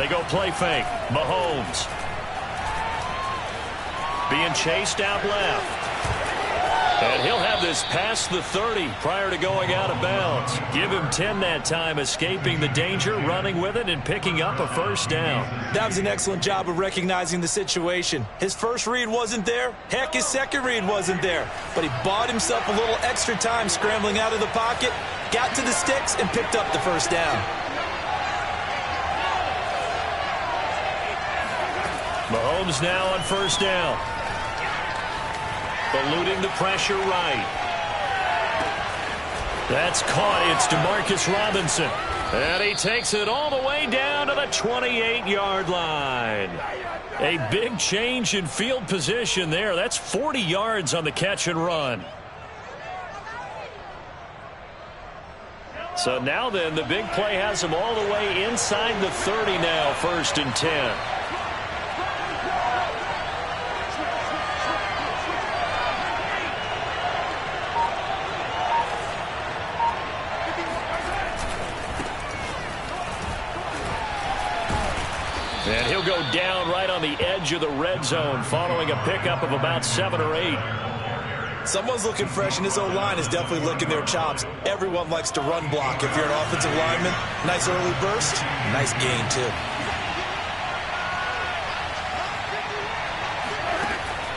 They go play fake. Mahomes. Being chased out left. And he'll have this past the 30 prior to going out of bounds. Give him 10 that time, escaping the danger, running with it, and picking up a first down. That was an excellent job of recognizing the situation. His first read wasn't there. Heck, his second read wasn't there. But he bought himself a little extra time scrambling out of the pocket, got to the sticks, and picked up the first down. Mahomes now on first down. Eluding the pressure right. That's caught. It's Demarcus Robinson. And he takes it all the way down to the 28-yard line. A big change in field position there. That's 40 yards on the catch and run. So now then, the big play has him all the way inside the 30 now, 1st and 10. And he'll go down right on the edge of the red zone following a pickup of about 7 or 8. Someone's looking fresh, and his O-line is definitely licking their chops. Everyone likes to run block. If you're an offensive lineman, nice early burst, nice gain, too.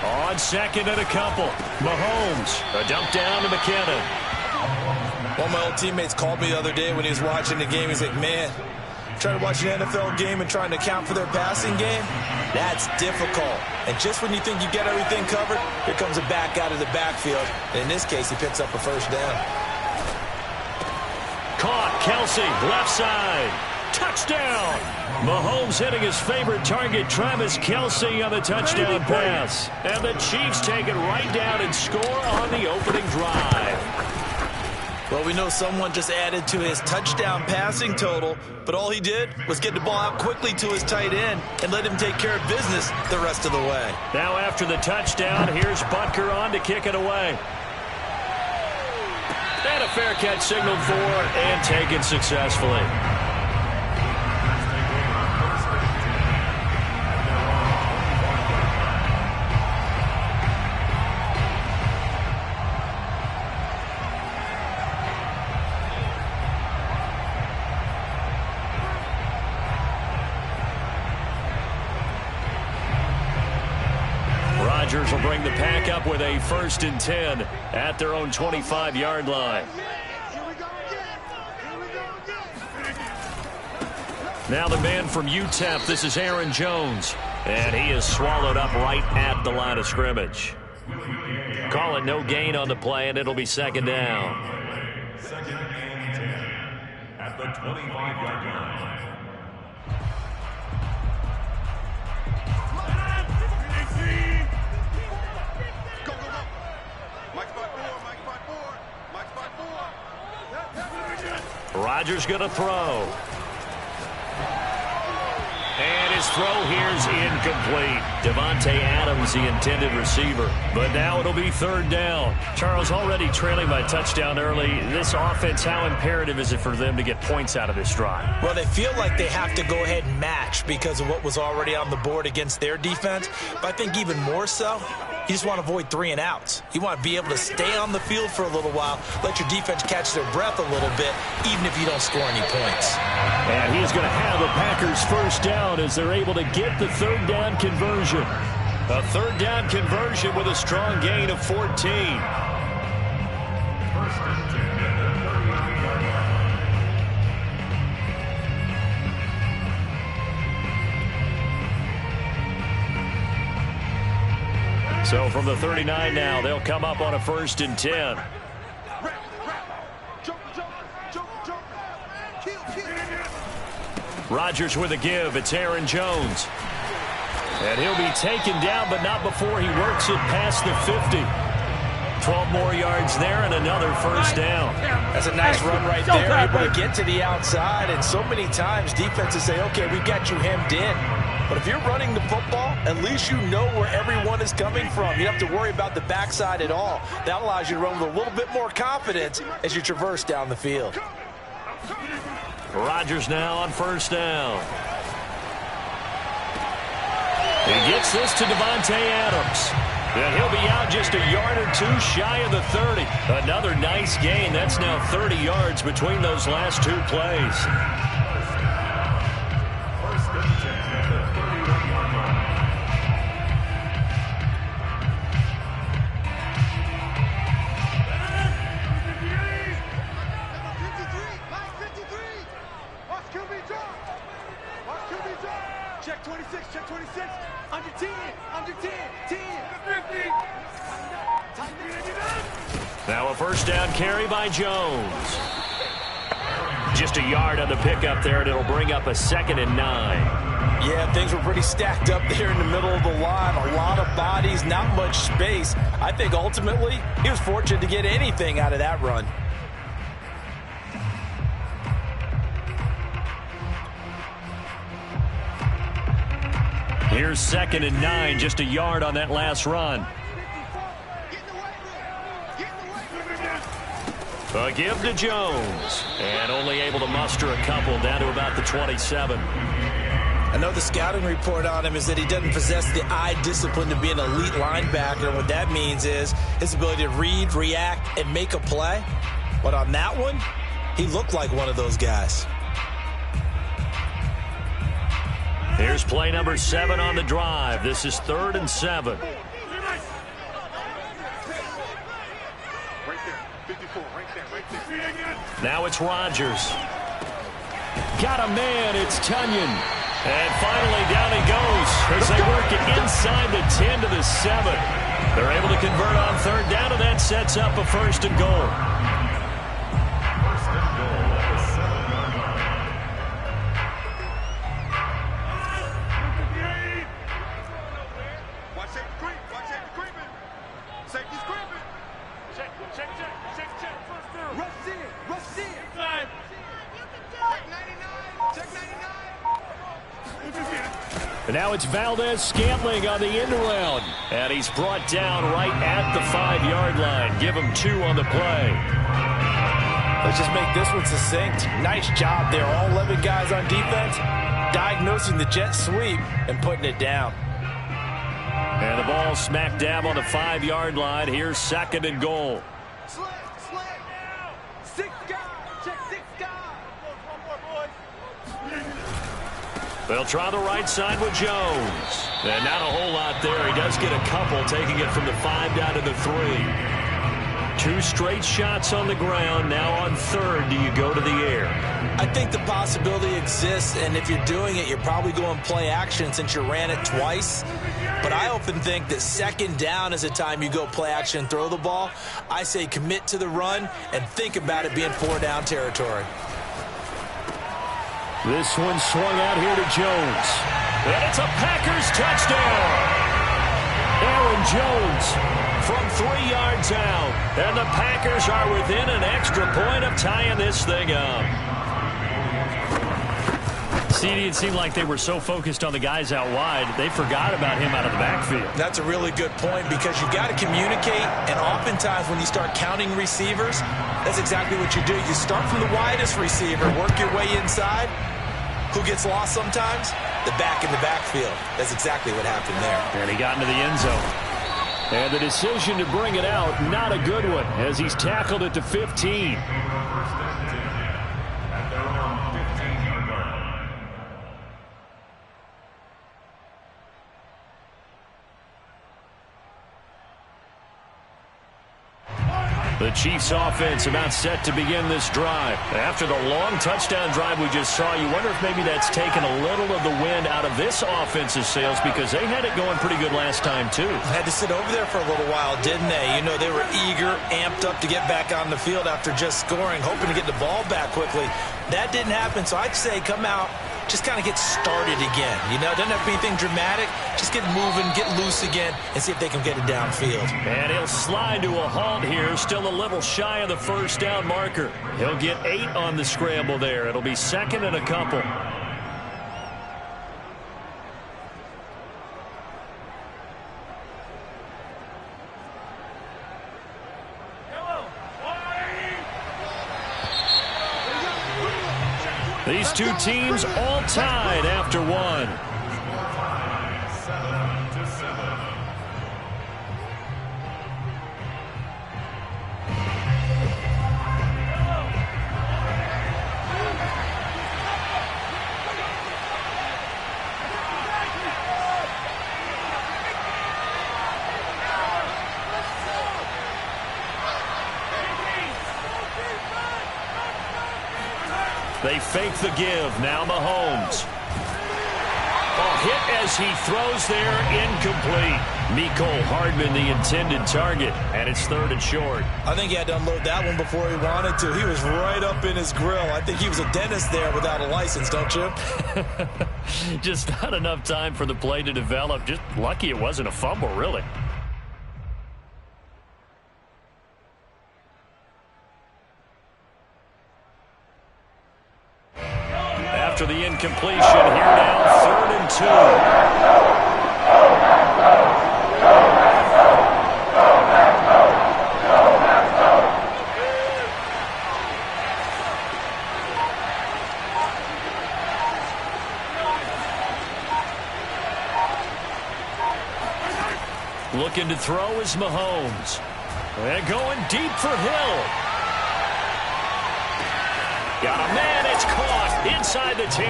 On second and a couple, Mahomes, a dump down to McKinnon. One of my old teammates called me the other day when he was watching the game. He's like, man, trying to watch an NFL game and trying to account for their passing game, that's difficult. And just when you think you get everything covered, here comes a back out of the backfield. And in this case, he picks up a first down. Caught, Kelsey, left side. Touchdown! Mahomes hitting his favorite target, Travis Kelsey, on the touchdown pass. And the Chiefs take it right down and score on the opening drive. Well, we know someone just added to his touchdown passing total, but all he did was get the ball out quickly to his tight end and let him take care of business the rest of the way. Now after the touchdown, here's Butker on to kick it away. And a fair catch signaled for and taken successfully. Rodgers will bring the pack up with a 1st and 10 at their own 25-yard line. Now the man from UTEP, this is Aaron Jones. And he is swallowed up right at the line of scrimmage. Call it no gain on the play, and it'll be 2nd down. 2nd and 10 at the 25-yard line. Rodgers going to throw. And his throw here's incomplete. Devontae Adams, the intended receiver. But now it'll be 3rd down. Charles, already trailing by touchdown early. This offense, how imperative is it for them to get points out of this drive? Well, they feel like they have to go ahead and match because of what was already on the board against their defense. But I think even more so, you just want to avoid 3 and outs. You want to be able to stay on the field for a little while, let your defense catch their breath a little bit, even if you don't score any points. And he's going to have the Packers 1st down as they're able to get the 3rd down conversion. A 3rd down conversion with a strong gain of 14. So from the 39 now, they'll come up on a 1st and 10. Rodgers with a give. It's Aaron Jones. And he'll be taken down, but not before he works it past the 50. 12 more yards there and another 1st down. That's a nice run right there, able to get to the outside. And so many times defenses say, okay, we've got you hemmed in. But if you're running the football, at least you know where everyone is coming from. You don't have to worry about the backside at all. That allows you to run with a little bit more confidence as you traverse down the field. Rodgers now on 1st down. He gets this to Davante Adams. And he'll be out just a yard or two shy of the 30. Another nice gain. That's now 30 yards between those last two plays. First and 10 at the 31-yard line. Check 26, check 26. Under 10, under 10, 10. 50. Now a first down carry by Jones. Just a yard on the pickup there, and it'll bring up a 2nd and 9. Yeah, things were pretty stacked up there in the middle of the line. A lot of bodies, not much space. I think ultimately he was fortunate to get anything out of that run. Here's 2nd and 9, just a yard on that last run. A give to Jones, and only able to muster a couple down to about the 27. I know the scouting report on him is that he doesn't possess the eye discipline to be an elite linebacker. What that means is his ability to read, react, and make a play. But on that one, he looked like one of those guys. Here's play number 7 on the drive. This is 3rd and 7. Now it's Rodgers. Got a man. It's Tunyon. And finally down he goes as they work it inside the 10 to the 7. They're able to convert on 3rd down, and that sets up a 1st and goal. First and goal at the 7-yard line. Watch safety creep. Watch safety creeping. Safety's creeping. Check. First down. Rush in. Time. Check 99. And now it's Valdez-Scantling on the end around. And he's brought down right at the 5-yard line. Give him 2 on the play. Let's just make this one succinct. Nice job there. All 11 guys on defense diagnosing the jet sweep and putting it down. And the ball smack dab on the 5-yard line. Here's 2nd and goal. Slant. 6 guys. Check 6 guys. One more, boys. They'll try the right side with Jones. And not a whole lot there. He does get a couple, taking it from the 5 down to the 3. 2 straight shots on the ground. Now on 3rd, do you go to the air? I think the possibility exists, and if you're doing it, you're probably going play action since you ran it twice. But I often think that 2nd down is a time you go play action and throw the ball. I say commit to the run and think about it being 4-down territory. This one swung out here to Jones. And it's a Packers touchdown. Aaron Jones from 3 yards out. And the Packers are within an extra point of tying this thing up. CD, it seemed like they were so focused on the guys out wide, they forgot about him out of the backfield. That's a really good point because you've got to communicate, and oftentimes when you start counting receivers, that's exactly what you do. You start from the widest receiver, work your way inside. Who gets lost sometimes? The back in the backfield. That's exactly what happened there. And he got into the end zone. And the decision to bring it out, not a good one, as he's tackled at the 15. At their own 15-yard line. The Chiefs offense about set to begin this drive. After the long touchdown drive we just saw, you wonder if maybe that's taken a little of the wind out of this offense's sails because they had it going pretty good last time too. Had to sit over there for a little while, didn't they? You know, they were eager, amped up to get back on the field after just scoring, hoping to get the ball back quickly. That didn't happen, so I'd say come out, just kind of get started again. You know, it doesn't have to be anything dramatic. Just get moving, get loose again, and see if they can get it downfield. And he'll slide to a halt here, still a little shy of the 1st down marker. He'll get 8 on the scramble there. It'll be 2nd and a couple. These two teams all tied after one. They fake the give. Now Mahomes. Oh, hit as he throws there, incomplete. Mecole Hardman, the intended target, and it's 3rd and short. I think he had to unload that one before he wanted to. He was right up in his grill. I think he was a dentist there without a license, don't you? Just not enough time for the play to develop. Just lucky it wasn't a fumble, really. After the incompletion, here now, 3rd and 2. Looking to throw is Mahomes. And going deep for Hill. Got a man, it's caught inside the 10.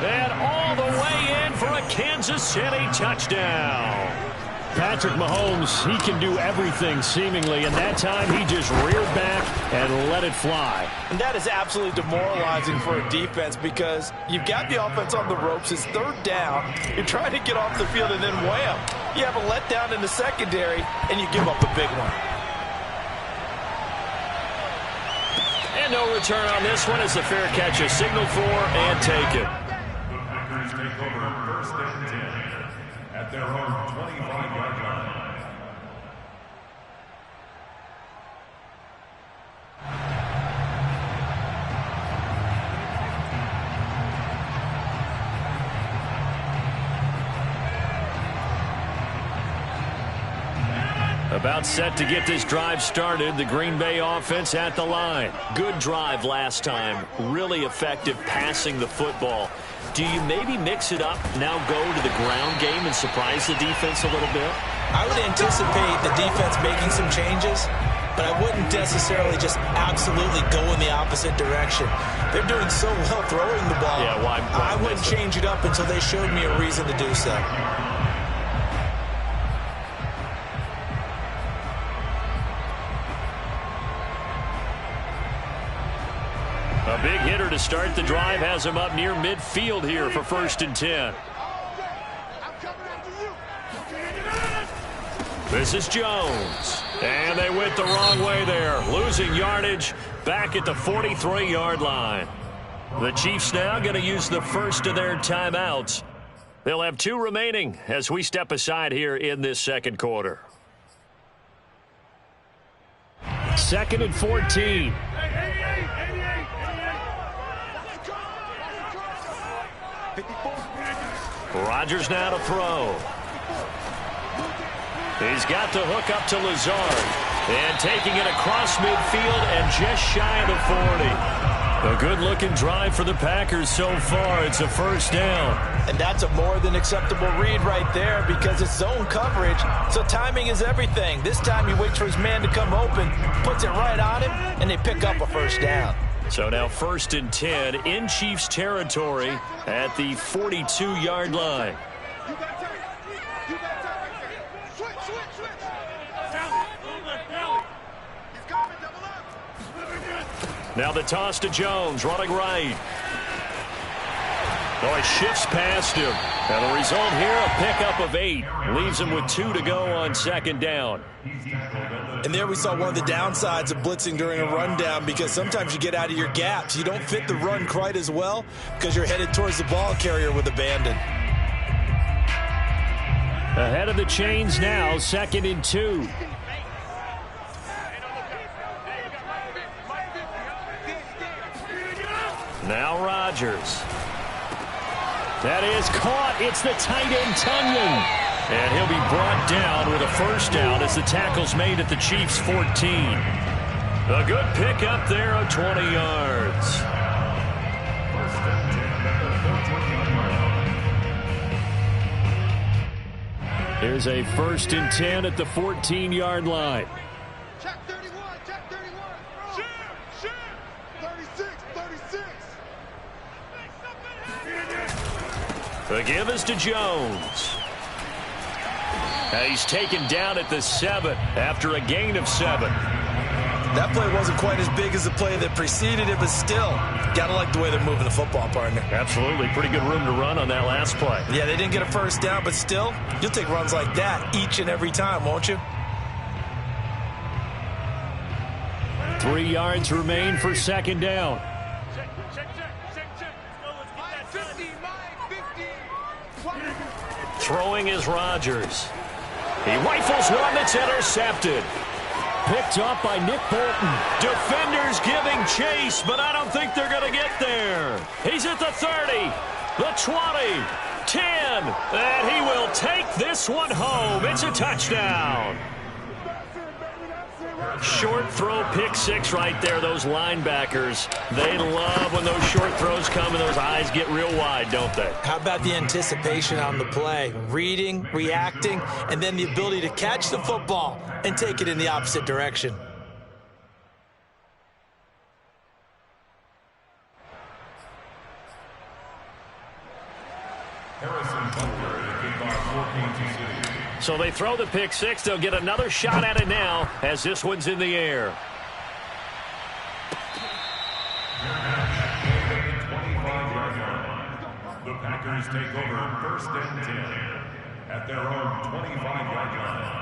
And all the way in for a Kansas City touchdown. Patrick Mahomes, he can do everything seemingly, and that time he just reared back and let it fly. And that is absolutely demoralizing for a defense because you've got the offense on the ropes. It's 3rd down. You're trying to get off the field, and then wham, you have a letdown in the secondary, and you give up a big one. And no return on this one as the fair catch is signaled for and taken. The Packers take over 1st and 10 at their own 25-yard line. About set to get this drive started. The Green Bay offense at the line. Good drive last time. Really effective passing the football. Do you maybe mix it up, now go to the ground game and surprise the defense a little bit? I would anticipate the defense making some changes, but I wouldn't necessarily just absolutely go in the opposite direction. They're doing so well throwing the ball. Yeah, why I wouldn't change it up until they showed me a reason to do so. A big hitter to start the drive has him up near midfield here for 1st and 10. This is Jones. And they went the wrong way there. Losing yardage back at the 43-yard line. The Chiefs now going to use the first of their timeouts. They'll have 2 remaining as we step aside here in this 2nd quarter. 2nd and 14. Rodgers now to throw. He's got the hook up to Lazard. And taking it across midfield and just shy of the 40. A good-looking drive for the Packers so far. It's a 1st down. And that's a more than acceptable read right there because it's zone coverage, so timing is everything. This time he waits for his man to come open, puts it right on him, and they pick up a 1st down. So now 1st and 10 in Chiefs territory at the 42-yard line. You got time. You got time right there. Switch. He's coming, double up. Now the toss to Jones, running right. Oh, he shifts past him. And the result here, a pickup of 8. Leaves him with 2 to go on 2nd down. And there we saw one of the downsides of blitzing during a rundown because sometimes you get out of your gaps. You don't fit the run quite as well because you're headed towards the ball carrier with abandon. Ahead of the chains now, 2nd and 2. Now Rodgers. That is caught. It's the tight end, Tunyon. And he'll be brought down with a 1st down as the tackle's made at the Chiefs' 14. A good pickup there of 20 yards. Here's a 1st and 10 at the 14-yard line. Check 31. Shoot. 36. The give is to Jones. He's taken down at the 7 after a gain of 7. That play wasn't quite as big as the play that preceded it, but still, got to like the way they're moving the football, partner. Absolutely. Pretty good room to run on that last play. Yeah, they didn't get a first down, but still, you'll take runs like that each and every time, won't you? 3 yards remain for second down. Throwing is Rodgers. He rifles one that's intercepted. Picked up by Nick Bolton. Defenders giving chase, but I don't think they're going to get there. He's at the 30, the 20, 10, and he will take this one home. It's a touchdown. Short throw, pick six right there. Those linebackers, they love when those short throws come and those eyes get real wide, don't they? How about the anticipation on the play? Reading, reacting, and then the ability to catch the football and take it in the opposite direction. So they throw the pick six. They'll get another shot at it now as this one's in the air. The Packers take over first and 10 at their own 25-yard line.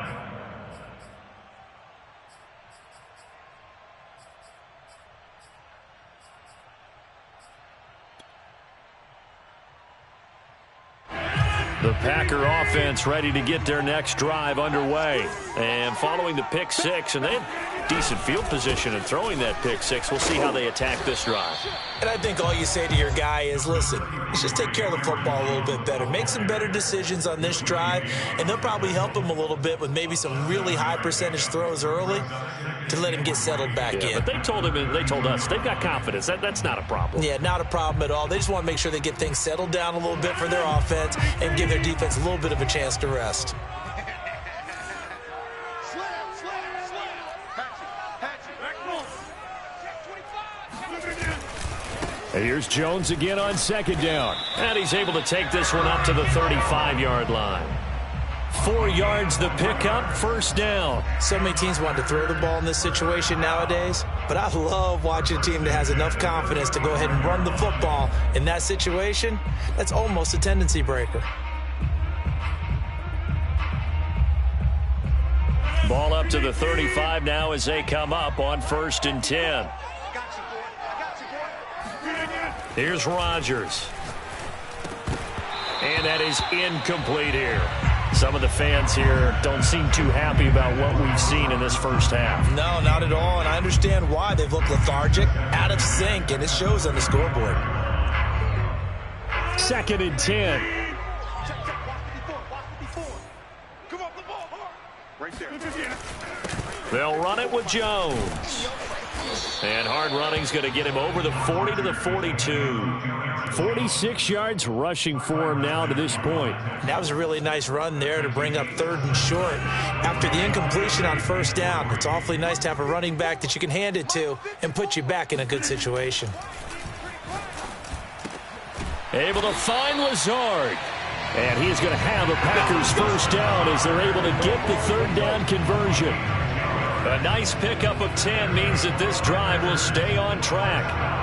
The Packer offense ready to get their next drive underway. And following the pick six, and they have decent field position in throwing that pick six. We'll see how they attack this drive. And I think all you say to your guy is, listen, let's just take care of the football a little bit better. Make some better decisions on this drive, and they'll probably help him a little bit with maybe some really high percentage throws early to let him get settled back in. But they told him and they told us they've got confidence. That's not a problem. Yeah, not a problem at all. They just want to make sure they get things settled down a little bit for their offense and give their defense a little bit of a chance to rest. And here's Jones again on second down. And he's able to take this one up to the 35-yard line. 4 yards the pickup, first down. So many teams want to throw the ball in this situation nowadays, but I love watching a team that has enough confidence to go ahead and run the football. In that situation, that's almost a tendency breaker. Ball up to the 35 now as they come up on first and 10. Here's Rodgers. And that is incomplete here. Some of the fans here don't seem too happy about what we've seen in this first half. No, not at all, and I understand why. They've looked lethargic, out of sync, and it shows on the scoreboard. Second and 10. They'll run it with Jones. And hard running's going to get him over the 40 to the 42. 46 yards rushing for him now to this point. That was a really nice run there to bring up third and short. After the incompletion on first down, it's awfully nice to have a running back that you can hand it to and put you back in a good situation. Able to find Lazard. And he's going to have the Packers first down as they're able to get the third down conversion. A nice pickup of 10 means that this drive will stay on track.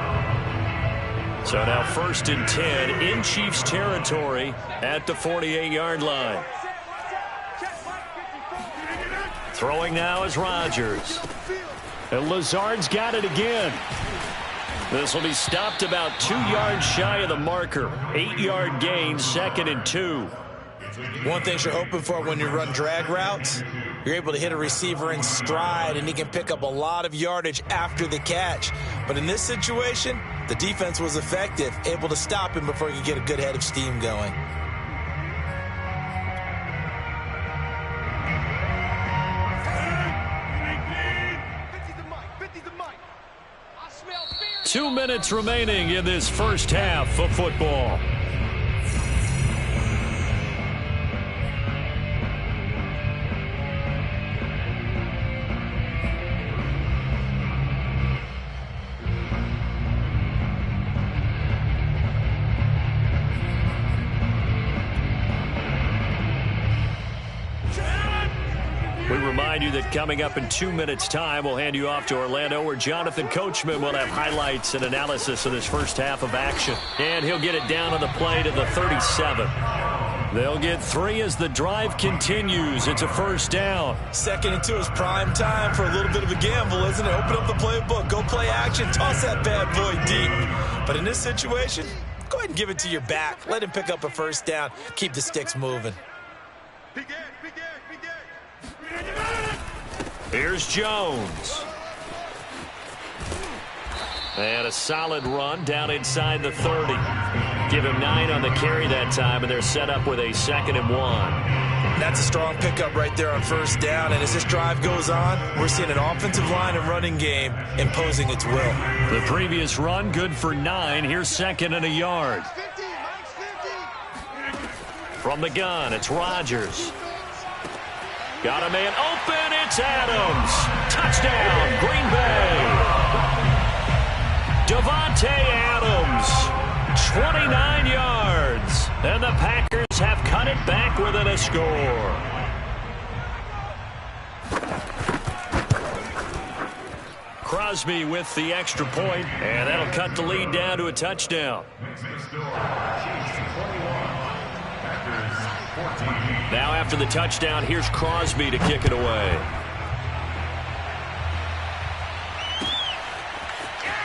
So now first and 10 in Chiefs territory at the 48-yard line. Throwing now is Rodgers. And Lazard's got it again. This will be stopped about 2 yards shy of the marker. 8-yard gain, second and 2. One thing you're hoping for when you run drag routes, you're able to hit a receiver in stride, and he can pick up a lot of yardage after the catch. But in this situation, the defense was effective, able to stop him before he could get a good head of steam going. Two minutes remaining in this first half of football. We remind you that coming up in 2 minutes' time, we'll hand you off to Orlando, where Jonathan Coachman will have highlights and analysis of this first half of action. And he'll get it down on the play to the 37. They'll get 3 as the drive continues. It's a first down. 2nd and 2 is prime time for a little bit of a gamble, isn't it? Open up the playbook, go play action, toss that bad boy deep. But in this situation, go ahead and give it to your back. Let him pick up a first down. Keep the sticks moving. Here's Jones. And a solid run down inside the 30. Give him 9 on the carry that time, and they're set up with a 2nd and 1. That's a strong pickup right there on first down. And as this drive goes on, we're seeing an offensive line and running game imposing its will. The previous run, good for 9. Here's 2nd and a yard. From the gun, it's Rodgers. Got a man open. It's Adams. Touchdown, Green Bay. Davante Adams, 29 yards. And the Packers have cut it back within a score. Crosby with the extra point, and that'll cut the lead down to a touchdown. Now after the touchdown, here's Crosby to kick it away.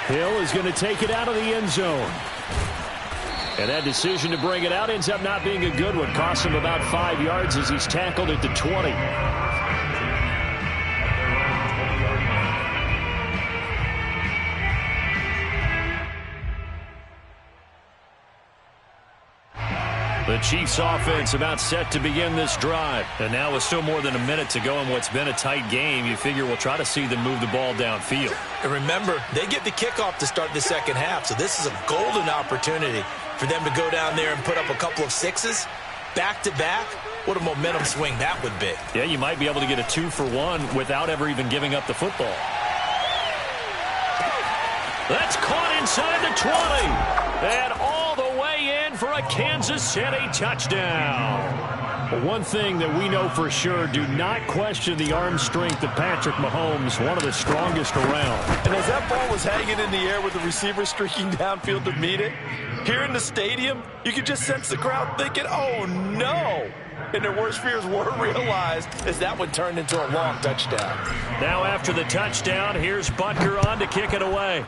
Hill is going to take it out of the end zone. And that decision to bring it out ends up not being a good one. Costs him about 5 yards as he's tackled at the 20. The Chiefs offense about set to begin this drive. And now with still more than a minute to go in what's been a tight game, you figure we'll try to see them move the ball downfield. And remember, they get the kickoff to start the second half, so this is a golden opportunity for them to go down there and put up a couple of 6s back-to-back. What a momentum swing that would be. Yeah, you might be able to get a 2-for-1 without ever even giving up the football. That's caught inside the 20. And all the way in for a Kansas City touchdown. But one thing that we know for sure, do not question the arm strength of Patrick Mahomes, one of the strongest around. And as that ball was hanging in the air with the receiver streaking downfield to meet it, here in the stadium, you could just sense the crowd thinking, oh no. And their worst fears were realized as that one turned into a long touchdown. Now after the touchdown, here's Butker on to kick it away.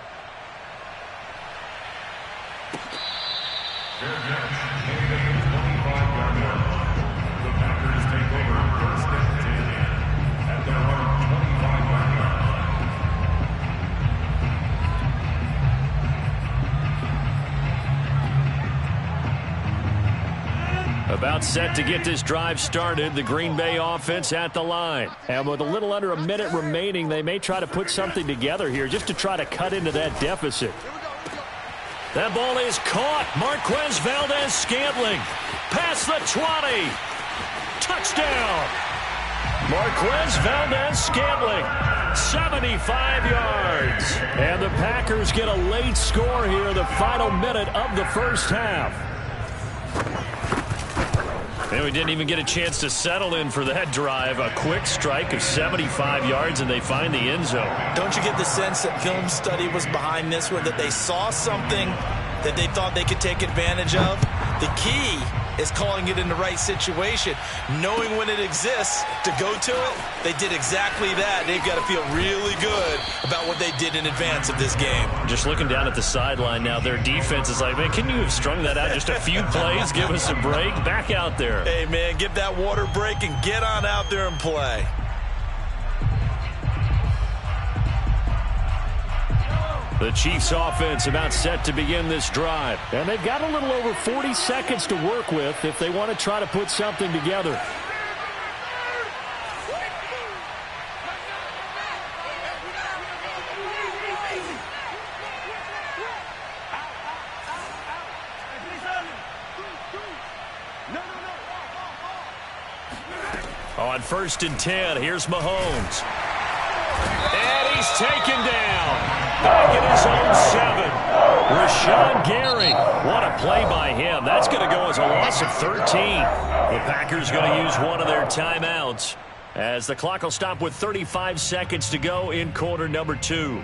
The Packers take over 1st and 10 at their own 25-yard line. About set to get this drive started, the Green Bay offense at the line. And with a little under a minute remaining, they may try to put something together here just to try to cut into that deficit. That ball is caught. Marquez Valdes-Scantling. Past the 20. Touchdown. Marquez Valdes-Scantling. 75 yards. And the Packers get a late score here, the final minute of the first half. And we didn't even get a chance to settle in for that drive. A quick strike of 75 yards, and they find the end zone. Don't you get the sense that film study was behind this one, that they saw something that they thought they could take advantage of? The key is calling it in the right situation, knowing when it exists to go to it. They did exactly that. They've got to feel really good about what they did in advance of this game. Just looking down at the sideline now, their defense is like, man, can you have strung that out just a few plays? Give us a break. Back out there. Hey, man, give that water break and get on out there and play. The Chiefs offense about set to begin this drive. And they've got a little over 40 seconds to work with if they want to try to put something together. On 1st and 10, here's Mahomes. And he's taken down. Back at his own 7. Rashawn Gary. What a play by him. That's going to go as a loss of 13. The Packers going to use one of their timeouts. as the clock will stop with 35 seconds to go in quarter number 2.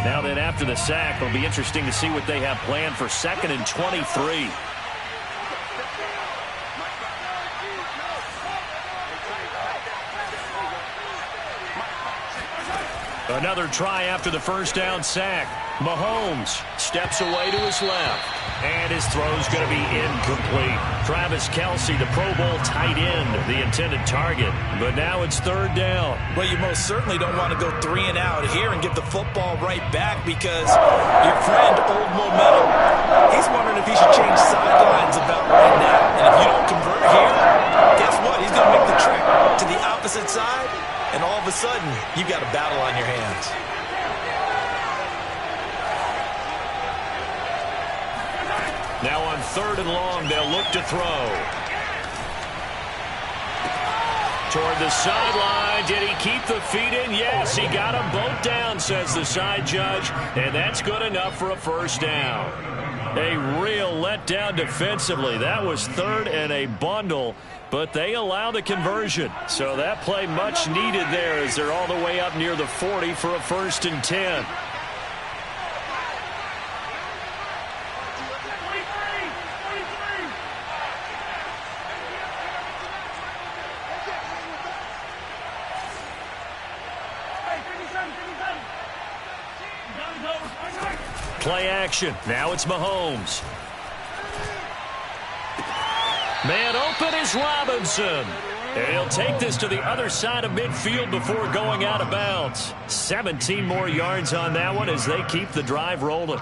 Now then, after the sack, it'll be interesting to see what they have planned for 2nd and 23. Another try after the first down sack. Mahomes steps away to his left, and his throw's going to be incomplete. Travis Kelce, the Pro Bowl tight end, the intended target. But now it's 3rd down. Well, you most certainly don't want to go 3 and out here and give the football right back because your friend, Old Momentum, he's wondering if he should change sidelines about right now. And if you don't convert here, guess what? He's going to make the trek to the opposite side, and all of a sudden, you've got a battle on your hands. Now on 3rd and long, they'll look to throw. Toward the sideline. Did he keep the feet in? Yes, he got them both down, says the side judge. And that's good enough for a first down. A real letdown defensively. That was 3rd and a bundle, but they allow the conversion. So that play much needed there as they're all the way up near the 40 for a 1st and 10. Play action. Now it's Mahomes. Man open is Robinson. And he'll take this to the other side of midfield before going out of bounds. 17 more yards on that one as they keep the drive rolling.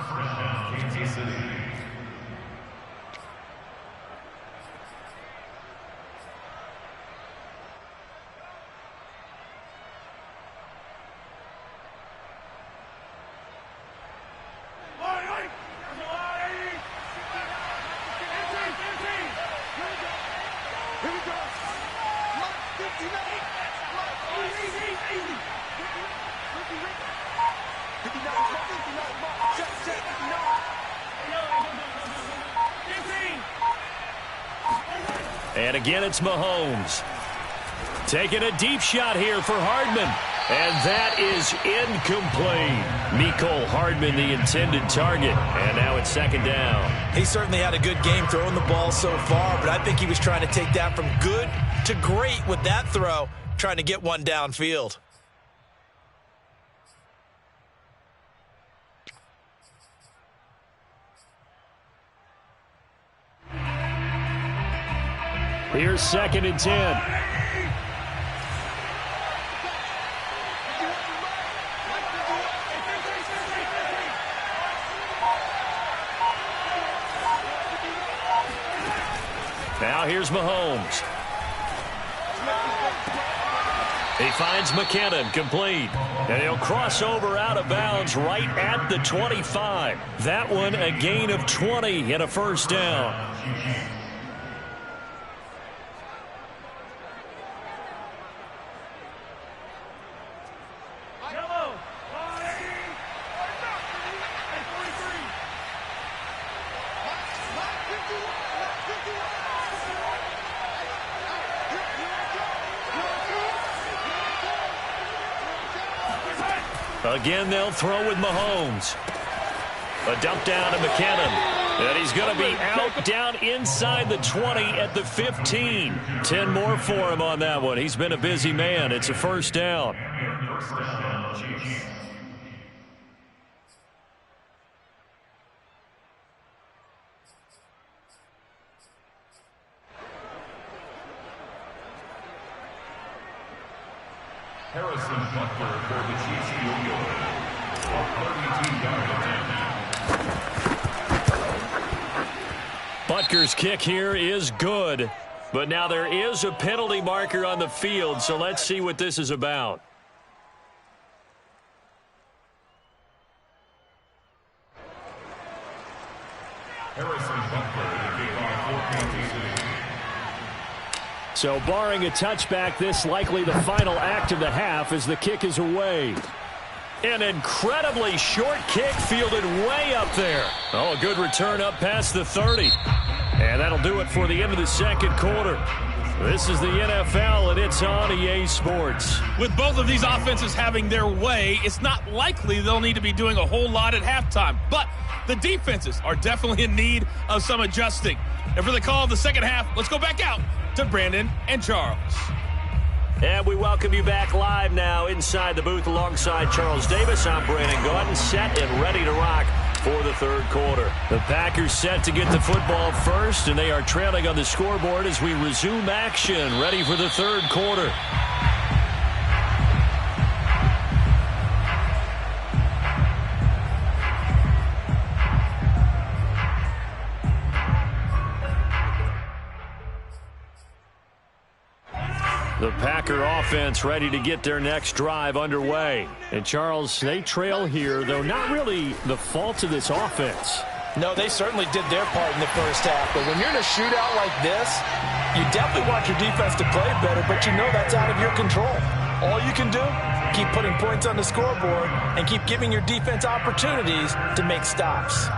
And again, it's Mahomes. Taking a deep shot here for Hardman. And that is incomplete. Mecole Hardman, the intended target. And now it's 2nd down. He certainly had a good game throwing the ball so far, but I think he was trying to take that from good to great with that throw, trying to get one downfield. Here's 2nd and 10. Now here's Mahomes. He finds McKinnon, complete. And he'll cross over out of bounds right at the 25. That one a gain of 20 and a first down. Again, they'll throw with Mahomes. A dump down to McKinnon. And he's going to be out down inside the 20 at the 15. 10 more for him on that one. He's been a busy man. It's a first down. Harrison Butker for the Chiefs field goal. A 32-yard attempt. Butker's kick here is good, but now there is a penalty marker on the field, so let's see what this is about. Harrison Butker to kick off for Kansas City. So barring a touchback, this likely the final act of the half as the kick is away. An incredibly short kick fielded way up there. Oh, a good return up past the 30. And that'll do it for the end of the second quarter. This is the NFL, and it's on EA Sports. With both of these offenses having their way, it's not likely they'll need to be doing a whole lot at halftime. But the defenses are definitely in need of some adjusting. And for the call of the second half, let's go back out to Brandon and Charles. And we welcome you back live now inside the booth alongside Charles Davis. I'm Brandon Gaudin, set and ready to rock for the third quarter. The Packers set to get the football first, and they are trailing on the scoreboard as we resume action, ready for the third quarter. The Packer offense ready to get their next drive underway. And Charles, they trail here, though not really the fault of this offense. No, they certainly did their part in the first half. But when you're in a shootout like this, you definitely want your defense to play better, but you know that's out of your control. All you can do, keep putting points on the scoreboard and keep giving your defense opportunities to make stops.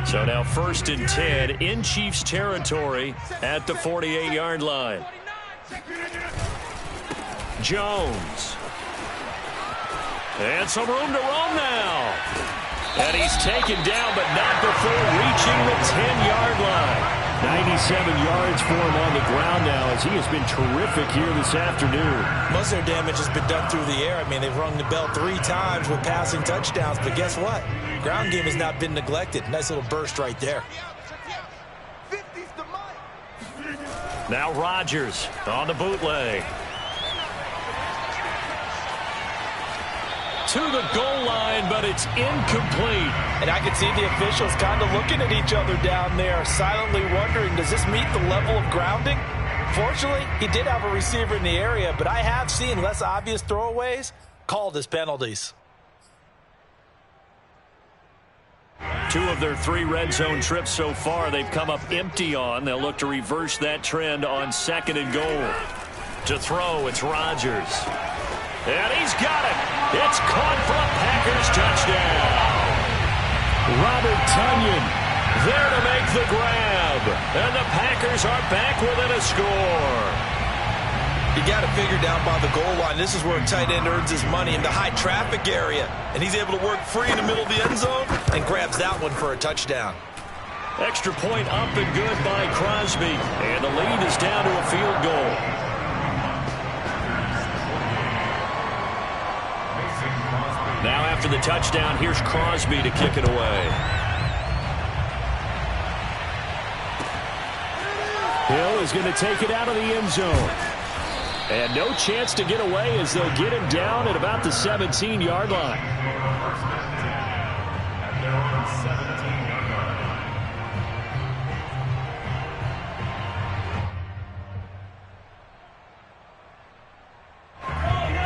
So now 1st and 10 in Chiefs territory at the 48-yard line. Jones. And some room to roam now. And he's taken down, but not before reaching the 10-yard line. 97 yards for him on the ground now as he has been terrific here this afternoon. Most of their damage has been done through the air. I mean, they've rung the bell 3 times with passing touchdowns, but guess what? Ground game has not been neglected. Nice little burst right there. Now Rodgers on the bootleg. To the goal line, but it's incomplete. And I can see the officials kind of looking at each other down there, silently wondering, does this meet the level of grounding? Fortunately, he did have a receiver in the area, but I have seen less obvious throwaways called as penalties. 2 of their 3 red zone trips so far, they've come up empty on. They'll look to reverse that trend on 2nd and goal. To throw, it's Rodgers. And he's got it. It's caught for a Packers touchdown. Robert Tonyan there to make the grab. And the Packers are back within a score. You got to figure down by the goal line. This is where a tight end earns his money in the high traffic area. And he's able to work free in the middle of the end zone and grabs that one for a touchdown. Extra point up and good by Crosby. And the lead is down to a field goal. Now after the touchdown, here's Crosby to kick it away. Hill is going to take it out of the end zone. And no chance to get away as they'll get him down at about the 17-yard line.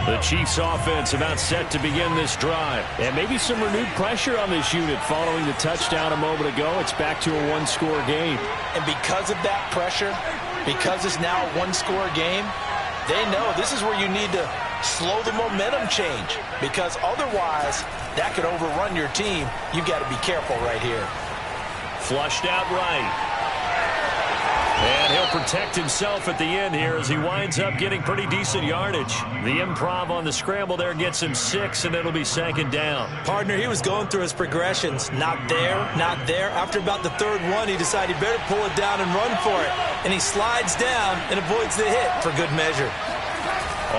The Chiefs offense about set to begin this drive. And maybe some renewed pressure on this unit following the touchdown a moment ago. It's back to a one-score game. And because of that pressure, because it's now a one-score game, they know this is where you need to slow the momentum change. Because otherwise, that could overrun your team. You've got to be careful right here. Flushed out right. And he'll protect himself at the end here as he winds up getting pretty decent yardage. The improv on the scramble there gets him 6, and it'll be 2nd down. Partner, he was going through his progressions. Not there, not there. After about the 3rd one, he decided he better pull it down and run for it. And he slides down and avoids the hit for good measure.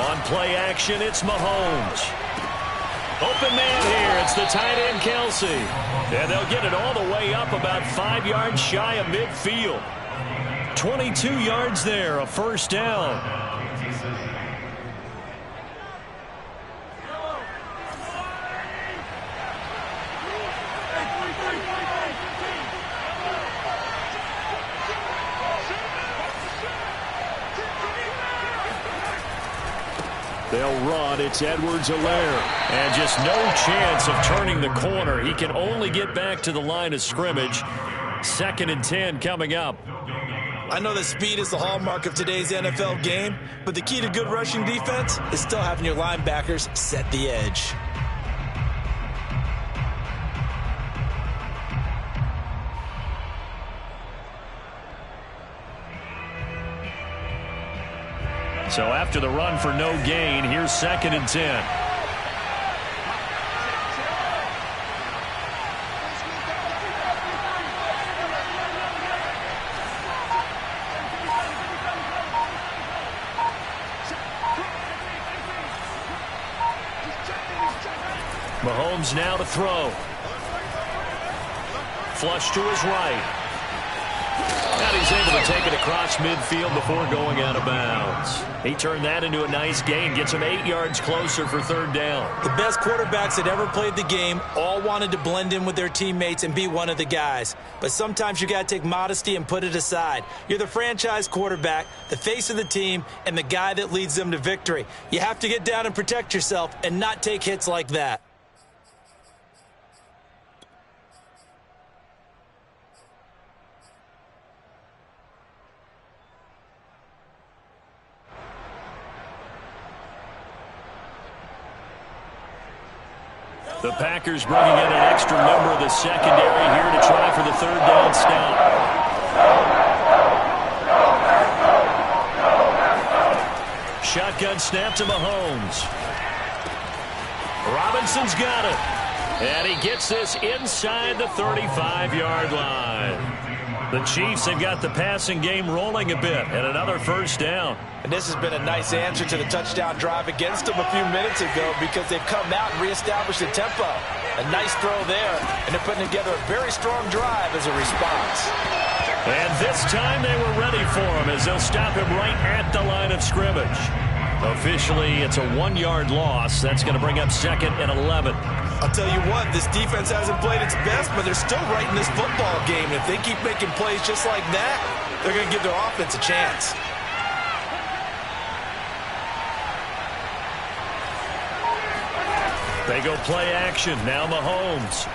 On play action, it's Mahomes. Open man here. It's the tight end, Kelsey. And they'll get it all the way up about 5 yards shy of midfield. 22 yards there, a 1st down. They'll run. It's Edwards-Helaire. And just no chance of turning the corner. He can only get back to the line of scrimmage. 2nd and 10 coming up. I know that speed is the hallmark of today's NFL game, but the key to good rushing defense is still having your linebackers set the edge. So after the run for no gain, here's 2nd and 10. Mahomes now to throw. Flush to his right. And he's able to take it across midfield before going out of bounds. He turned that into a nice gain, gets him 8 yards closer for 3rd down. The best quarterbacks that ever played the game all wanted to blend in with their teammates and be one of the guys. But sometimes you got to take modesty and put it aside. You're the franchise quarterback, the face of the team, and the guy that leads them to victory. You have to get down and protect yourself and not take hits like that. The Packers bringing in an extra member of the secondary here to try for the 3rd down stop. Shotgun snap to Mahomes. Robinson's got it. And he gets this inside the 35-yard line. The Chiefs have got the passing game rolling a bit, and another 1st down. And this has been a nice answer to the touchdown drive against them a few minutes ago because they've come out and reestablished the tempo. A nice throw there, and they're putting together a very strong drive as a response. And this time they were ready for him as they'll stop him right at the line of scrimmage. Officially, it's a 1-yard loss. That's going to bring up 2nd and 11. I'll tell you what, this defense hasn't played its best, but they're still right in this football game. If they keep making plays just like that, they're going to give their offense a chance. They go play action. Now Mahomes.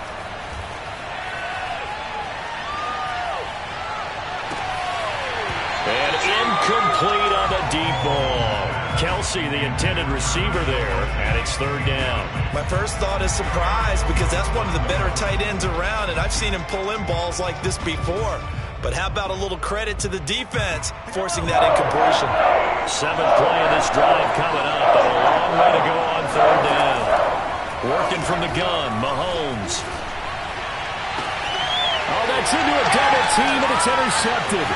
And incomplete on the deep ball. Kelsey, the intended receiver there, and it's 3rd down. My first thought is surprise because that's one of the better tight ends around, and I've seen him pull in balls like this before. But how about a little credit to the defense forcing that incompletion? 7th play of this drive coming up, and a long way to go on 3rd down. Working from the gun, Mahomes. Oh, that's into a double team, and it's intercepted.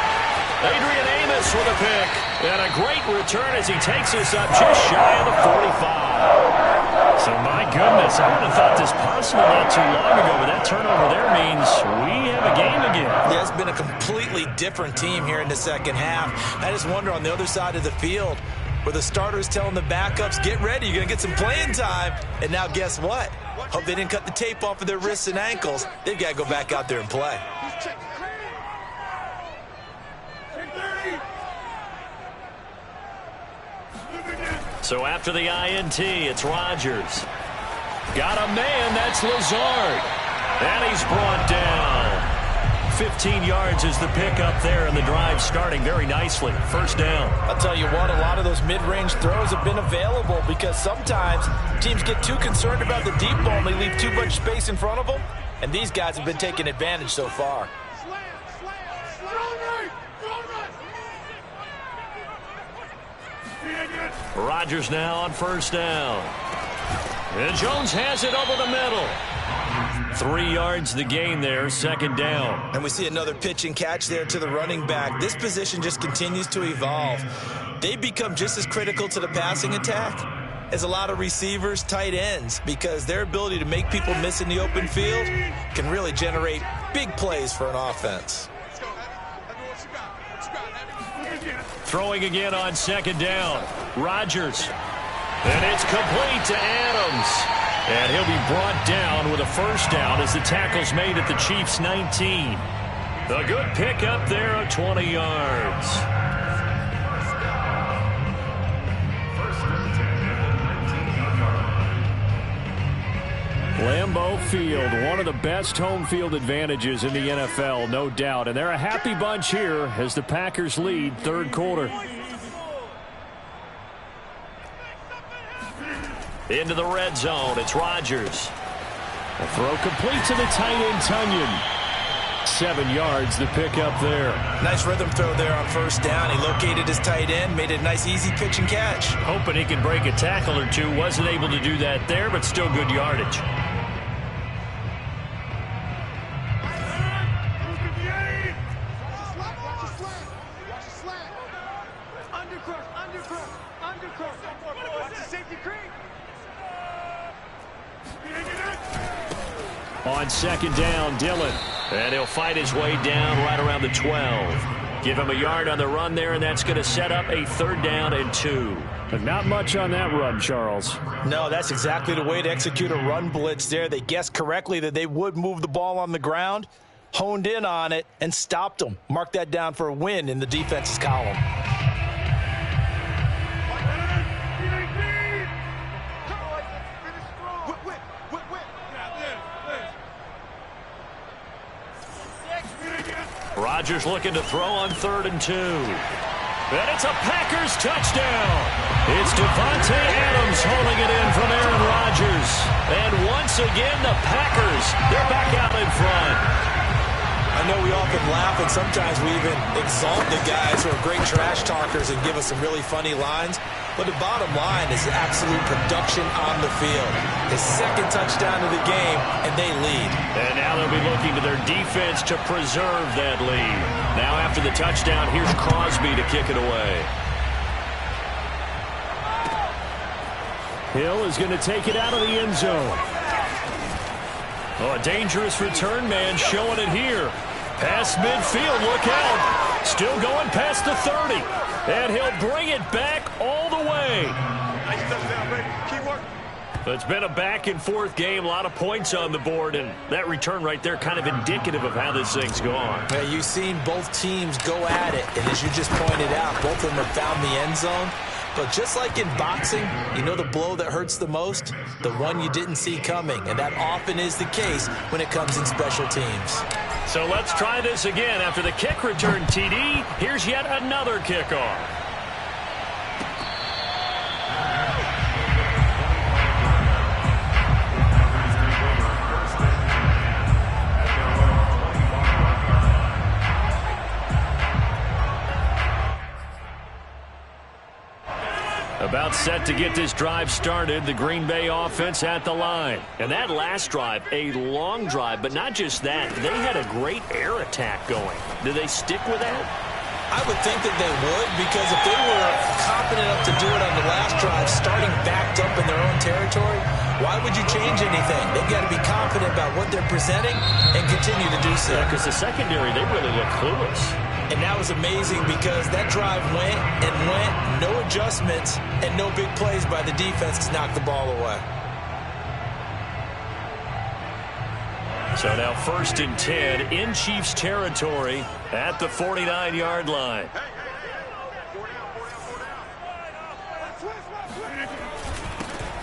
Adrian Amos with a pick. And a great return as he takes us up just shy of the 45. So, my goodness, I would have thought this possible not too long ago, but that turnover there means we have a game again. Yeah, it's been a completely different team here in the 2nd half. I just wonder on the other side of the field where the starters telling the backups, get ready, you're going to get some playing time. And now guess what? Hope they didn't cut the tape off of their wrists and ankles. They've got to go back out there and play. So after the INT, it's Rodgers. Got a man, that's Lazard. And he's brought down. 15 yards is the pickup there, and the drive starting very nicely. 1st down. I'll tell you what, a lot of those mid-range throws have been available because sometimes teams get too concerned about the deep ball and they leave too much space in front of them. And these guys have been taking advantage so far. Rodgers now on 1st down. And Jones has it over the middle. 3 yards the gain there, 2nd down. And we see another pitch and catch there to the running back. This position just continues to evolve. They become just as critical to the passing attack as a lot of receivers, tight ends, because their ability to make people miss in the open field can really generate big plays for an offense. Throwing again on 2nd down. Rodgers. And it's complete to Adams. And he'll be brought down with a 1st down as the tackle's made at the Chiefs' 19. The good pickup there of 20 yards. Lambeau Field, one of the best home field advantages in the NFL, no doubt. And they're a happy bunch here as the Packers lead third quarter. Into the red zone, it's Rodgers. A throw complete to the tight end, Tunyon. 7 yards, the pickup there. Nice rhythm throw there on first down. He located his tight end, made it a nice easy pitch and catch. Hoping he can break a tackle or two. Wasn't able to do that there, but still good yardage. On second down, Dillon. And he'll fight his way down right around the 12. Give him a yard on the run there, and that's going to set up a 3rd down and 2. But not much on that run, Charles. No, that's exactly the way to execute a run blitz there. They guessed correctly that they would move the ball on the ground, honed in on it, and stopped them. Mark that down for a win in the defense's column. Rodgers looking to throw on 3rd and 2. And it's a Packers touchdown. It's Davante Adams holding it in from Aaron Rodgers. And once again, the Packers, they're back out in front. I know we often laugh, and sometimes we even exalt the guys who are great trash talkers and give us some really funny lines. But the bottom line is absolute production on the field. His 2nd touchdown of the game, and they lead. And now they'll be looking to their defense to preserve that lead. Now after the touchdown, here's Crosby to kick it away. Hill is going to take it out of the end zone. Oh, a dangerous return man showing it here. Past midfield, look out. Still going past the 30. And he'll bring it back all the way. Nice touchdown, baby. Keep working. It's been a back-and-forth game, a lot of points on the board, and that return right there kind of indicative of how this thing's gone. Yeah, you've seen both teams go at it, and as you just pointed out, both of them have found the end zone. But just like in boxing, you know the blow that hurts the most? The one you didn't see coming, and that often is the case when it comes in special teams. So let's try this again. After the kick return TD, here's yet another kickoff. About set to get this drive started, the Green Bay offense at the line. And that last drive, a long drive, but not just that. They had a great air attack going. Do they stick with that? I would think that they would, because if they were confident enough to do it on the last drive, starting backed up in their own territory, why would you change anything? They've got to be confident about what they're presenting and continue to do so. Yeah, because the secondary, they really look clueless. And that was amazing because that drive went and went, no adjustments, and no big plays by the defense to knock the ball away. So now 1st and 10 in Chiefs territory at the 49-yard line.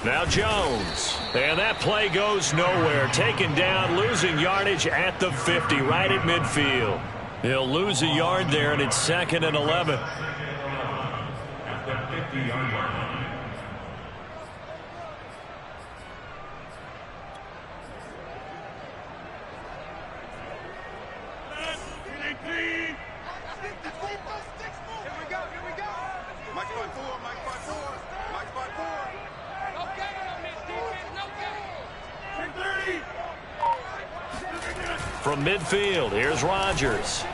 Now Jones. And that play goes nowhere. Taken down, losing yardage at the 50, right at midfield. He'll lose a yard there, and it's 2nd and 11. At the 50-yard line. From midfield, here's Rodgers.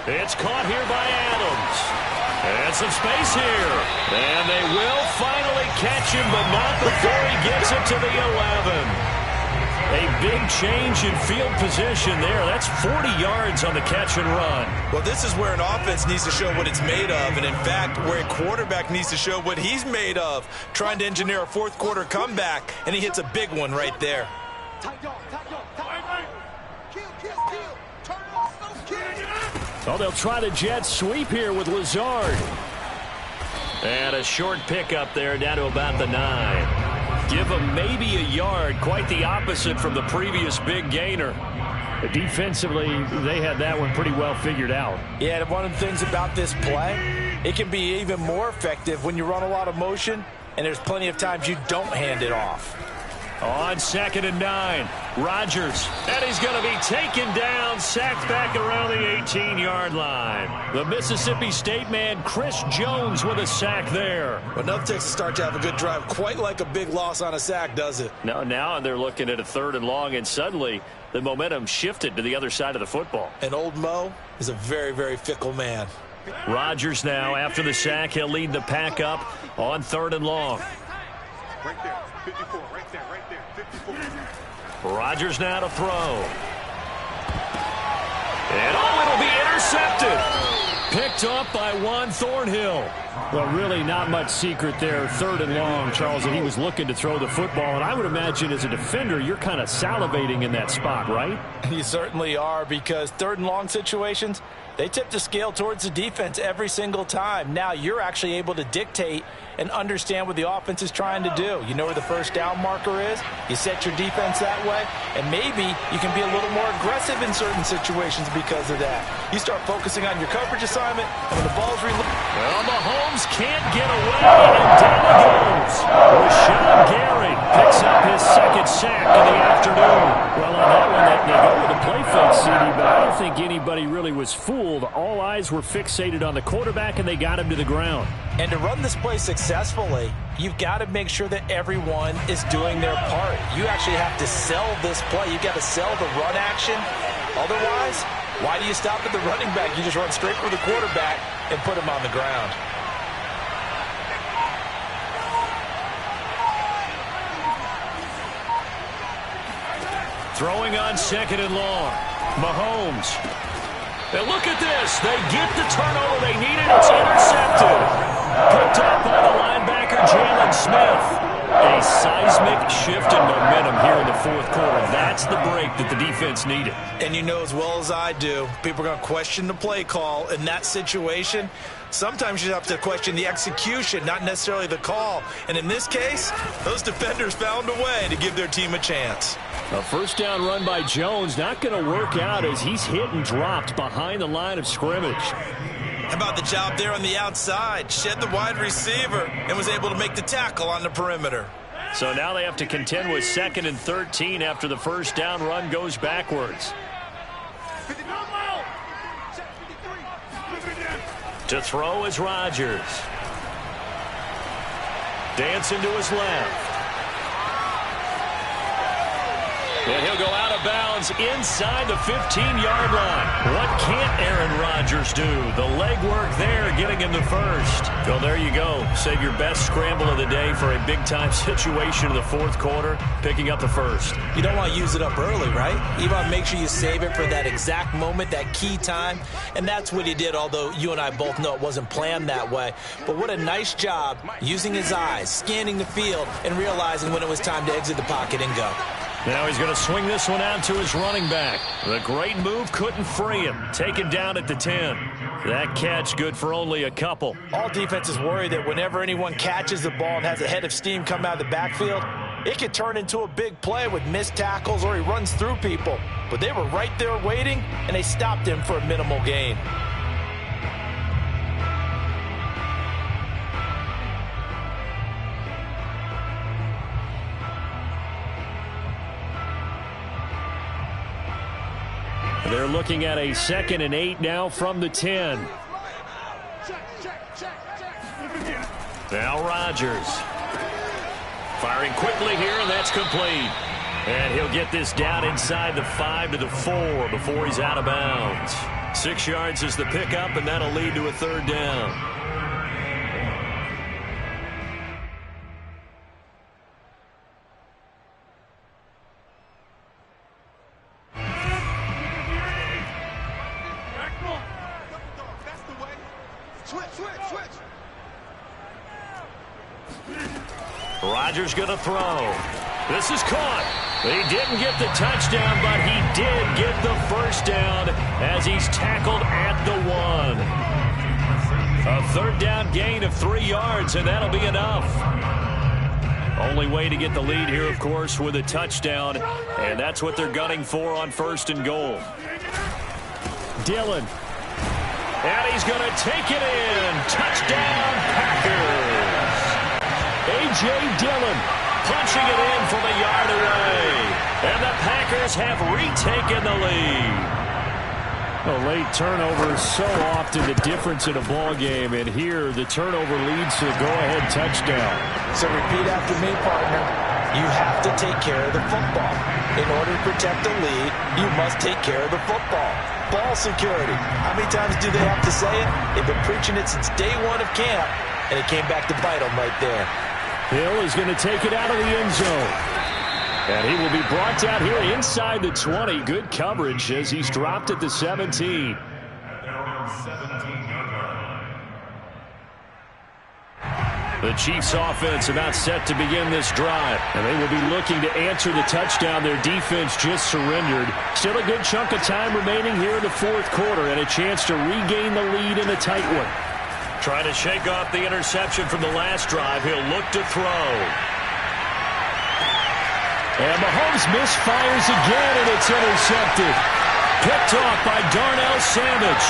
It's caught here by Adams. And some space here. And they will finally catch him, but not before he gets it to the 11. A big change in field position there. That's 40 yards on the catch and run. Well, this is where an offense needs to show what it's made of. And, in fact, where a quarterback needs to show what he's made of. Trying to engineer a fourth-quarter comeback, and he hits a big one right there. Oh, they'll try the jet sweep here with Lazard. And a short pickup there down to about the 9. Give him maybe a yard, quite the opposite from the previous big gainer. Defensively, they had that one pretty well figured out. Yeah, and one of the things about this play, it can be even more effective when you run a lot of motion, and there's plenty of times you don't hand it off. On 2nd and 9, Rodgers, and he's going to be taken down, sacked back around the 18-yard line. The Mississippi State man, Chris Jones, with a sack there. Enough takes to start to have a good drive, quite like a big loss on a sack, does it? No, now they're looking at a 3rd and long, and suddenly the momentum shifted to the other side of the football. And old Mo is a very, very fickle man. Rodgers now, after the sack, he'll lead the pack up on 3rd and long. Right there, 54, right there, 54. Rodgers now to throw. And it'll be intercepted. Picked up by Juan Thornhill. Well, really not much secret there. 3rd and long, Charles, and he was looking to throw the football. And I would imagine as a defender, you're kind of salivating in that spot, right? You certainly are, because 3rd and long situations, they tip the scale towards the defense every single time. Now you're actually able to dictate and understand what the offense is trying to do. You know where the first down marker is. You set your defense that way, and maybe you can be a little more aggressive in certain situations because of that. You start focusing on your coverage assignment, and when the ball's released. Well, Mahomes can't get away, and down he goes. Rashawn Gary picks up his 2nd sack of the afternoon. Well, on that one, they go with the play fake, CD, but I don't think anybody really was fooled. All eyes were fixated on the quarterback, and they got him to the ground. And to run this play successfully, you've got to make sure that everyone is doing their part. You actually have to sell this play. You've got to sell the run action. Otherwise, why do you stop at the running back? You just run straight for the quarterback and put him on the ground. Throwing on 2nd and long. Mahomes. And look at this. They get the turnover they needed. It's intercepted. Picked up by the linebacker, Jalen Smith. A seismic shift in momentum here in the 4th quarter. That's the break that the defense needed. And you know as well as I do, people are going to question the play call in that situation. Sometimes you have to question the execution, not necessarily the call. And in this case, those defenders found a way to give their team a chance. A 1st down run by Jones, not going to work out as he's hit and dropped behind the line of scrimmage. How about the job there on the outside? Shed the wide receiver and was able to make the tackle on the perimeter. So now they have to contend with 2nd and 13 after the 1st down run goes backwards. To throw is Rodgers. Dancing to his left. And he'll go out of bounds inside the 15-yard line. What can't Aaron Rodgers do? The legwork there getting him the 1st. Well, there you go. Save your best scramble of the day for a big-time situation in the 4th quarter, picking up the 1st. You don't want to use it up early, right? You want to make sure you save it for that exact moment, that key time. And that's what he did, although you and I both know it wasn't planned that way. But what a nice job using his eyes, scanning the field, and realizing when it was time to exit the pocket and go. Now he's going to swing this one out to his running back. The great move couldn't free him. Taken down at the 10. That catch good for only a couple. All defenses worry that whenever anyone catches the ball and has a head of steam come out of the backfield, it could turn into a big play with missed tackles or he runs through people. But they were right there waiting, and they stopped him for a minimal gain. They're looking at a 2nd and 8 now from the 10. Now Rodgers. Firing quickly here, and that's complete. And he'll get this down inside the 5 to the 4 before he's out of bounds. 6 yards is the pickup, and that'll lead to a 3rd down. Rodgers going to throw. This is caught. He didn't get the touchdown, but he did get the 1st down as he's tackled at the 1. A 3rd down gain of 3 yards, and that'll be enough. Only way to get the lead here, of course, with a touchdown, and that's what they're gunning for on 1st and goal. Dillon. And he's going to take it in. Touchdown, Packers. A.J. Dillon punching it in from a yard away. And the Packers have retaken the lead. A late turnover is so often the difference in a ball game, and here the turnover leads to a go-ahead touchdown. So repeat after me, partner. You have to take care of the football. In order to protect the lead, you must take care of the football. Ball security. How many times do they have to say it? They've been preaching it since day one of camp, and it came back to bite them right there. Hill is going to take it out of the end zone. And he will be brought down here inside the 20. Good coverage as he's dropped at the 17. The Chiefs offense about set to begin this drive. And they will be looking to answer the touchdown. Their defense just surrendered. Still a good chunk of time remaining here in the 4th quarter and a chance to regain the lead in a tight one. Trying to shake off the interception from the last drive. He'll look to throw. And Mahomes misfires again, and it's intercepted. Picked off by Darnell Savage.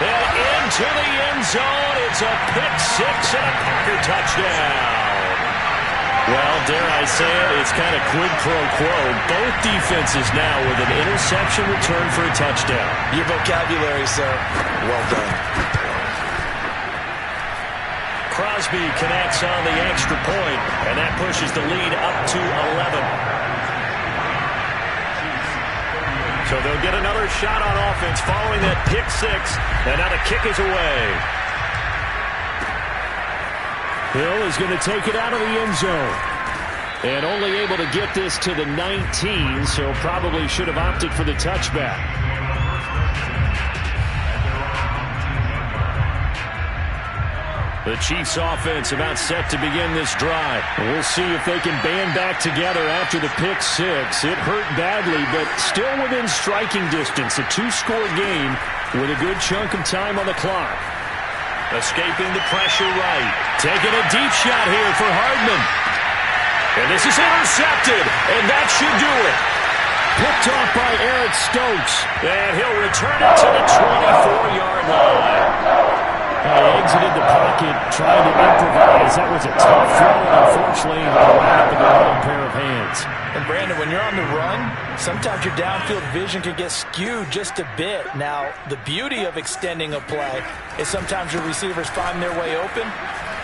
And into the end zone. It's a pick-6 and a Packer touchdown. Well, dare I say it, it's kind of quid pro quo. Both defenses now with an interception return for a touchdown. Your vocabulary, sir. Well done. Crosby connects on the extra point, and that pushes the lead up to 11. So they'll get another shot on offense following that pick-6, and now the kick is away. Hill is going to take it out of the end zone. And only able to get this to the 19, so probably should have opted for the touchback. The Chiefs offense about set to begin this drive. We'll see if they can band back together after the pick-6. It hurt badly, but still within striking distance. A 2-score game with a good chunk of time on the clock. Escaping the pressure right. Taking a deep shot here for Hardman. And this is intercepted, and that should do it. Picked off by Eric Stokes. And he'll return it to the 24-yard line. He exited the pocket, trying to improvise. That was a tough throw, and unfortunately, it wound up in the wrong pair of hands. And Brandon, when you're on the run, sometimes your downfield vision can get skewed just a bit. Now, the beauty of extending a play is sometimes your receivers find their way open,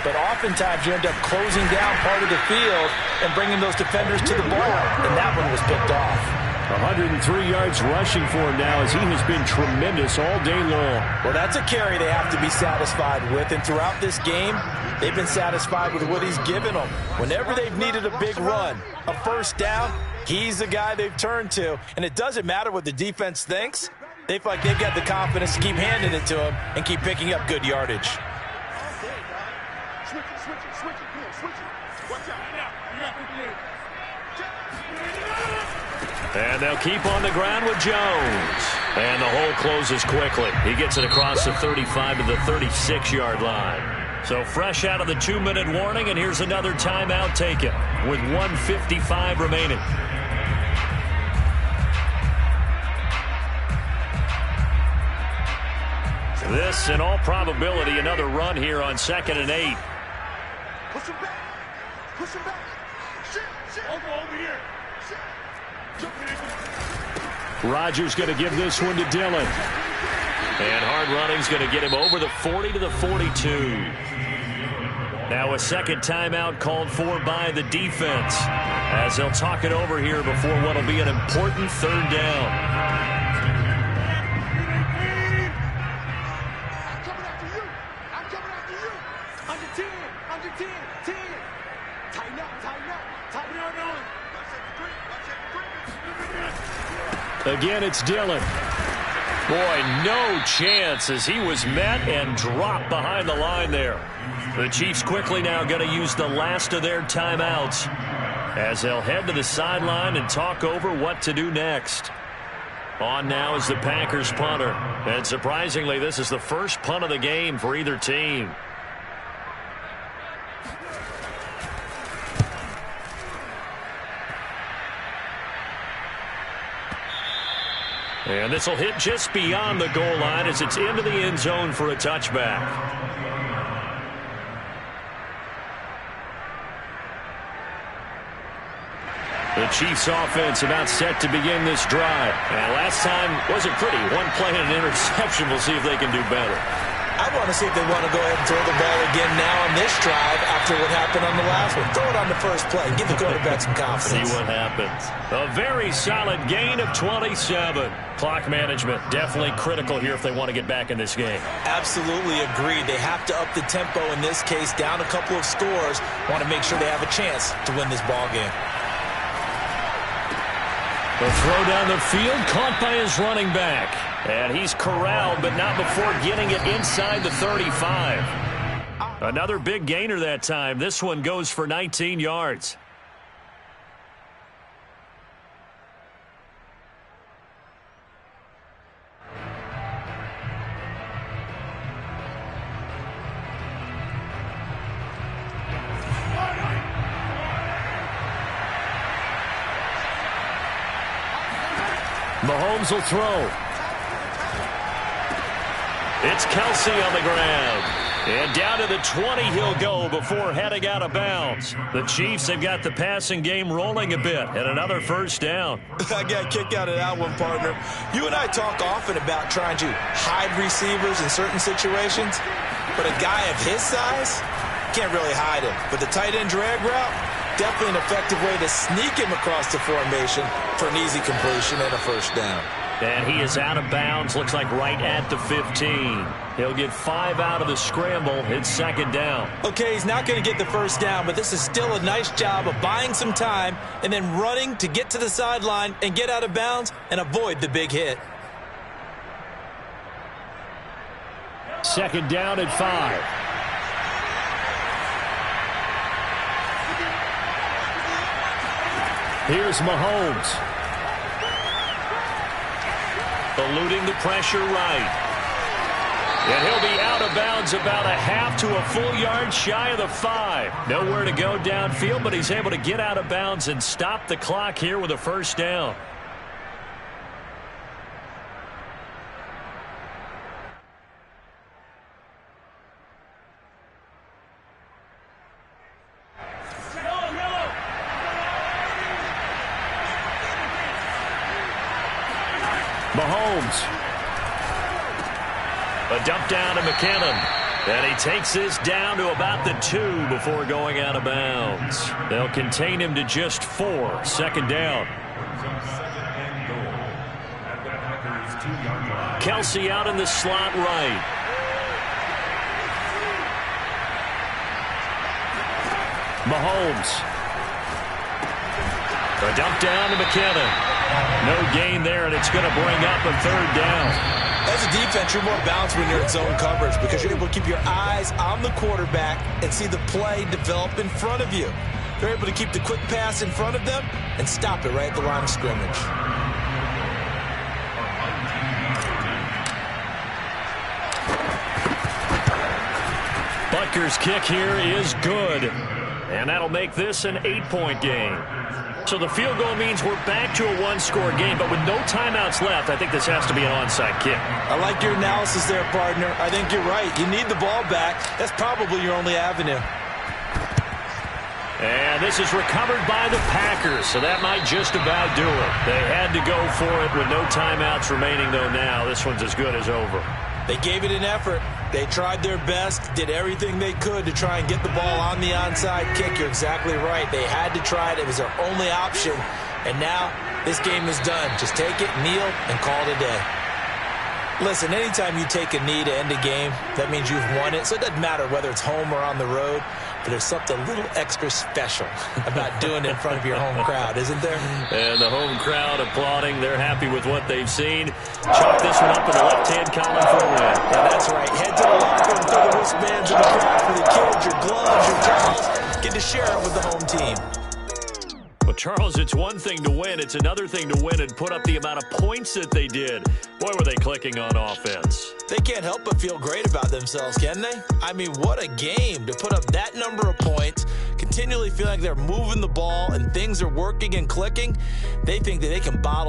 but oftentimes you end up closing down part of the field and bringing those defenders to the ball, and that one was picked off. 103 yards rushing for him now as he has been tremendous all day long. Well, that's a carry they have to be satisfied with, and throughout this game, they've been satisfied with what he's given them. Whenever they've needed a big run, a first down, he's the guy they've turned to, and it doesn't matter what the defense thinks. They feel like they've got the confidence to keep handing it to him and keep picking up good yardage. Switch it, come on, switch it. Watch out, you got people in. And they'll keep on the ground with Jones. And the hole closes quickly. He gets it across the 35 to the 36-yard line. So fresh out of the 2-minute warning, and here's another timeout taken with 1:55 remaining. This, in all probability, another run here on 2nd and 8. Push him back. Push him back. Shit. Over here. Rodgers going to give this one to Dillon. And hard running's going to get him over the 40 to the 42. Now a second timeout called for by the defense as they'll talk it over here before what will be an important 3rd down. I'm coming after you. I'm coming after you. Under 10. 10. Tighten up. Tighten up. Again, it's Dillon. Boy, no chance as he was met and dropped behind the line there. The Chiefs quickly now going to use the last of their timeouts as they'll head to the sideline and talk over what to do next. On now is the Packers punter. And surprisingly, this is the first punt of the game for either team. And this will hit just beyond the goal line as it's into the end zone for a touchback. The Chiefs offense about set to begin this drive. And last time wasn't pretty. One play and an interception. We'll see if they can do better. I want to see if they want to go ahead and throw the ball again now on this drive after what happened on the last one. Throw it on the first play. Give the quarterback some confidence. See what happens. A very solid gain of 27. Clock management definitely critical here if they want to get back in this game. Absolutely agreed. They have to up the tempo in this case, down a couple of scores. Want to make sure they have a chance to win this ball game. The throw down the field caught by his running back. And he's corralled, but not before getting it inside the 35. Another big gainer that time. This one goes for 19 yards. Mahomes will throw. It's Kelsey on the ground. And down to the 20 he'll go before heading out of bounds. The Chiefs have got the passing game rolling a bit and another first down. I got a kick out of that one, partner. You and I talk often about trying to hide receivers in certain situations, but a guy of his size can't really hide him. But the tight end drag route, definitely an effective way to sneak him across the formation for an easy completion and a first down. And he is out of bounds, looks like right at the 15. He'll get 5 out of the scramble. It's second down. Okay, he's not going to get the first down, but this is still a nice job of buying some time and then running to get to the sideline and get out of bounds and avoid the big hit. Second down at 5. Here's Mahomes. Eluding the pressure right. And he'll be out of bounds about a half to a full yard shy of the 5. Nowhere to go downfield, but he's able to get out of bounds and stop the clock here with a first down. Mahomes. A dump down to McKinnon. And he takes this down to about the 2 before going out of bounds. They'll contain him to just 4. Second down. Kelsey out in the slot right. Mahomes. A dump down to McKinnon. No gain there, and it's going to bring up a third down. As a defense, you're more balanced when you're in zone coverage because you're able to keep your eyes on the quarterback and see the play develop in front of you. They're able to keep the quick pass in front of them and stop it right at the line of scrimmage. Butker's kick here is good, and that'll make this an 8-point game. So the field goal means we're back to a one-score game, but with no timeouts left, I think this has to be an onside kick. I like your analysis there, partner. I think you're right. You need the ball back. That's probably your only avenue. And this is recovered by the Packers, so that might just about do it. They had to go for it with no timeouts remaining, though, now. This one's as good as over. They gave it an effort. They tried their best, did everything they could to try and get the ball on the onside kick. You're exactly right. They had to try it. It was their only option. And now this game is done. Just take it, kneel, and call it a day. Listen, anytime you take a knee to end a game, that means you've won it. So it doesn't matter whether it's home or on the road. But there's something a little extra special about doing it in front of your home crowd, isn't there? And the home crowd applauding. They're happy with what they've seen. Chalk this one up in the left-hand column for a win. Yeah, that's right. Head to the locker and throw the wristbands in the crowd for the kids, your gloves, your towels. Get to share it with the home team. Well, Charles, it's one thing to win. It's another thing to win and put up the amount of points that they did. Boy, were they clicking on offense. They can't help but feel great about themselves, can they? I mean, what a game to put up that number of points, continually feel like they're moving the ball and things are working and clicking. They think that they can bottle